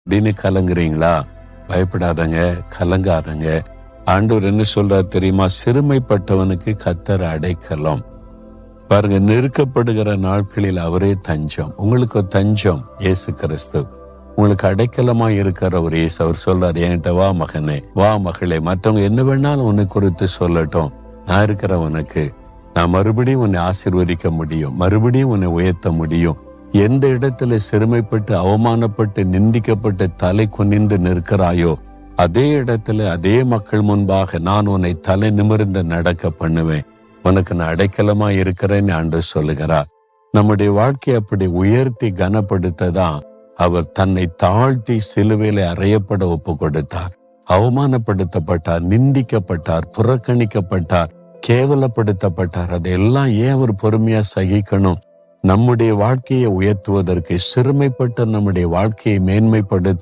அப்படின்னு கலங்குறீங்களா? பயப்படாதங்க, கலங்காதங்க. ஆண்டவர் என்ன சொல்றாரு தெரியுமா? சிறுமைப்பட்டவனுக்கு கர்த்தர் அடைக்கலம். பாருங்க, நெருக்கப்படுகிற நாட்களில் அவரே தஞ்சம். உங்களுக்கு ஒரு தஞ்சம் இயேசு கிறிஸ்து. உங்களுக்கு அடைக்கலமா இருக்கிற ஒரு இயேசு. அவர் சொல்றாரு, என்கிட்ட வா மகனே, வா மகளே, மற்றவங்க என்ன வேணாலும் உன்னை குறித்து சொல்லட்டும், நான் இருக்கிற உனக்கு. நான் மறுபடியும் உன்னை ஆசீர்வதிக்க முடியும், மறுபடியும் உன்னை உயர்த்த முடியும். எந்த இடத்துல சிறுமைப்பட்டு அவமானப்பட்டு நிந்திக்கப்பட்டு தலை குனிந்து நிற்கிறாயோ, அதே இடத்துல அதே மக்கள் முன்பாக நான் உன்னை தலை நிமிர்ந்து நடக்க பண்ணுவேன். உனக்கு நான் அடைக்கலமா இருக்கிறேன்னு ஆண்டவர் சொல்லுகிறார். நம்முடைய வாழ்க்கையை அப்படி உயர்த்தி கனப்படுத்ததான் அவர் தன்னை தாழ்த்தி சிலுவையில அறையப்பட ஒப்பு கொடுத்தார். அவமானப்படுத்தப்பட்டார், நிந்திக்கப்பட்டார், புறக்கணிக்கப்பட்டார், கேவலப்படுத்தப்பட்டார். அதையெல்லாம் ஏன் அவர் பொறுமையா சகிக்கணும்? நம்முடைய வாழ்க்கையை உயர்த்துவதற்கு, சிறுமைப்பட்ட நம்முடைய வாழ்க்கையை மேன்மைப்படுத்த